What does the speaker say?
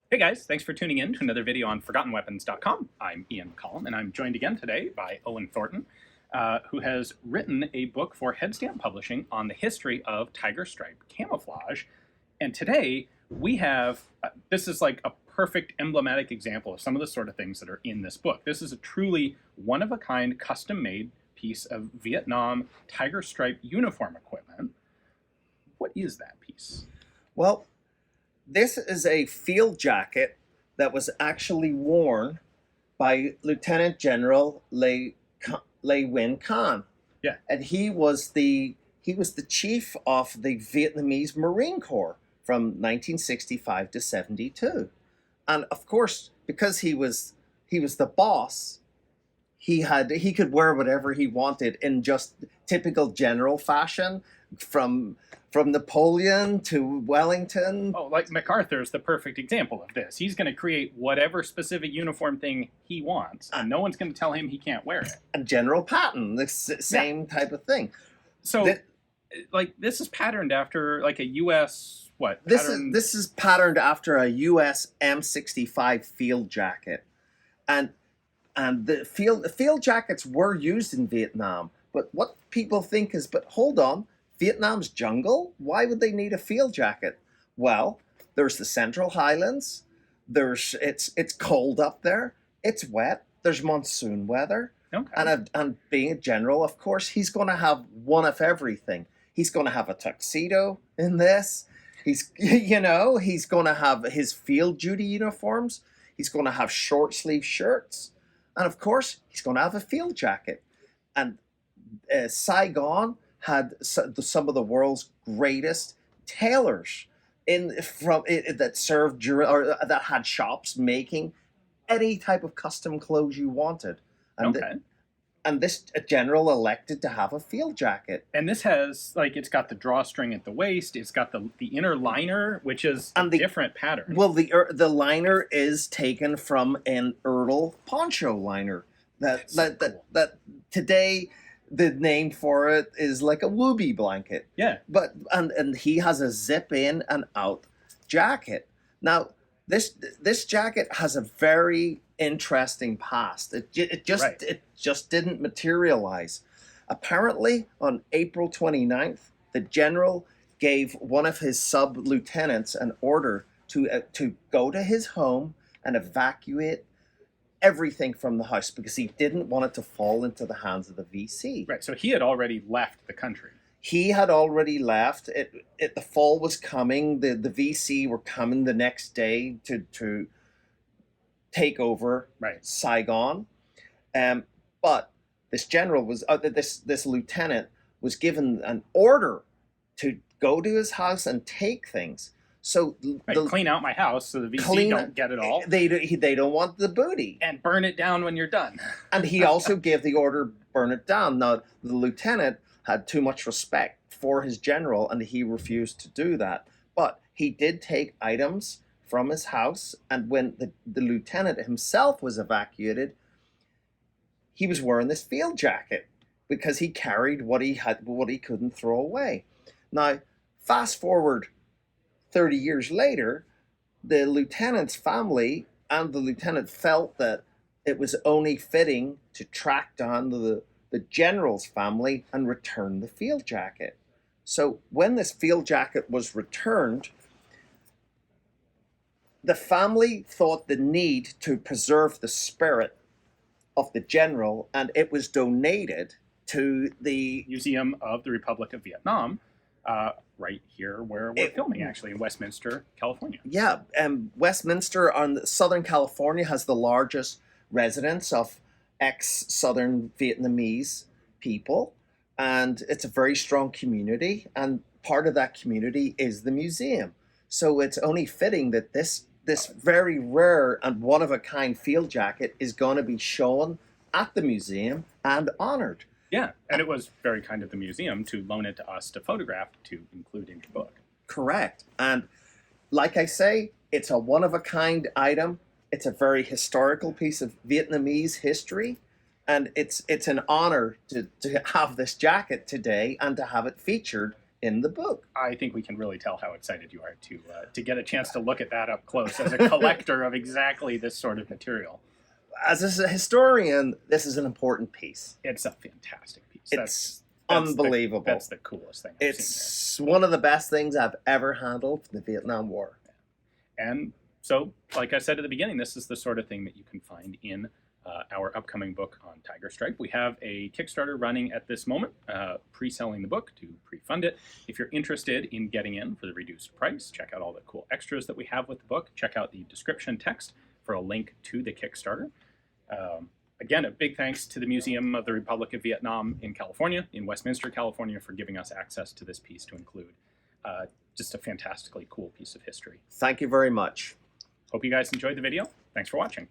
Hey guys, thanks for tuning in to another video on ForgottenWeapons.com. I'm Ian McCollum, and I'm joined again today by Owen Thornton, who has written a book for Headstamp Publishing on the history of tiger stripe camouflage. And today we have, this is like a perfect emblematic example of some of the sort of things that are in this book. This is a truly one-of-a-kind, custom-made piece of Vietnam tiger stripe uniform equipment. What is that piece? Well, this is a field jacket that was actually worn by Lieutenant General Lê Nguyên Kháng. Yeah. And he was the chief of the Vietnamese Marine Corps from 1965 to 72. And of course, because he was the boss, he could wear whatever he wanted in just typical general fashion, from Napoleon to Wellington. Oh, like MacArthur's the perfect example of this. He's going to create whatever specific uniform thing he wants, and no one's going to tell him he can't wear it. And General Patton, the same type of thing. So, this is patterned after like a U.S. what? This is patterned after a U.S. M65 field jacket, and the field jackets were used in Vietnam. But what people think is, but hold on, Vietnam's jungle? Why would they need a field jacket? Well, there's the Central Highlands. It's cold up there. It's wet. There's monsoon weather. Okay. And being a general, of course, he's going to have one of everything. He's going to have a tuxedo in this. He's going to have his field duty uniforms. He's going to have short sleeve shirts. And of course, he's going to have a field jacket. And Saigon had some of the world's greatest tailors that served or that had shops making any type of custom clothes you wanted. And and this general elected to have a field jacket. And this has, it's got the drawstring at the waist. It's got the inner liner, which is a different pattern. Well, the liner is taken from an Earl poncho liner. That today, the name for it is like a whoopee blanket. Yeah. But and he has a zip in and out jacket. Now this jacket has a very interesting past. It just didn't materialize. Apparently, on April 29th, the general gave one of his sub-lieutenants an order to go to his home and evacuate everything from the house because he didn't want it to fall into the hands of the VC. Right, so he had already left the country. He had already left. The fall was coming. The VC were coming the next day to take over Saigon. But this general was this lieutenant was given an order to go to his house and take things. So clean out my house so the VC don't get it all. They don't want the booty. And burn it down when you're done. And he also gave the order, burn it down. Now, the lieutenant had too much respect for his general, and he refused to do that. But he did take items from his house, and when the lieutenant himself was evacuated, he was wearing this field jacket because he carried what he couldn't throw away. Now, fast forward 30 years later, the lieutenant's family and the lieutenant felt that it was only fitting to track down the general's family and return the field jacket. So when this field jacket was returned, the family thought the need to preserve the spirit of the general, and it was donated to the Museum of the Republic of Vietnam, right here where we're filming, actually, in Westminster, California. Yeah, Westminster on Southern California has the largest residence of ex-Southern Vietnamese people, and it's a very strong community, and part of that community is the museum. So it's only fitting that this very rare and one-of-a-kind field jacket is going to be shown at the museum and honored. Yeah, and it was very kind of the museum to loan it to us to photograph to include in your book. Correct. And like I say, it's a one-of-a-kind item. It's a very historical piece of Vietnamese history. And it's an honor to have this jacket today and to have it featured in the book. I think we can really tell how excited you are to get a chance to look at that up close as a collector of exactly this sort of material. As a historian, this is an important piece. It's a fantastic piece. It's unbelievable. That's the coolest thing I've seen It's one of the best things I've ever handled for the Vietnam War. And so, like I said at the beginning, this is the sort of thing that you can find in our upcoming book on Tiger Stripe. We have a Kickstarter running at this moment, pre-selling the book to pre-fund it. If you're interested in getting in for the reduced price, check out all the cool extras that we have with the book. Check out the description text for a link to the Kickstarter. Again, a big thanks to the Museum of the Republic of Vietnam in California, in Westminster, California, for giving us access to this piece to include. Just a fantastically cool piece of history. Thank you very much. Hope you guys enjoyed the video. Thanks for watching.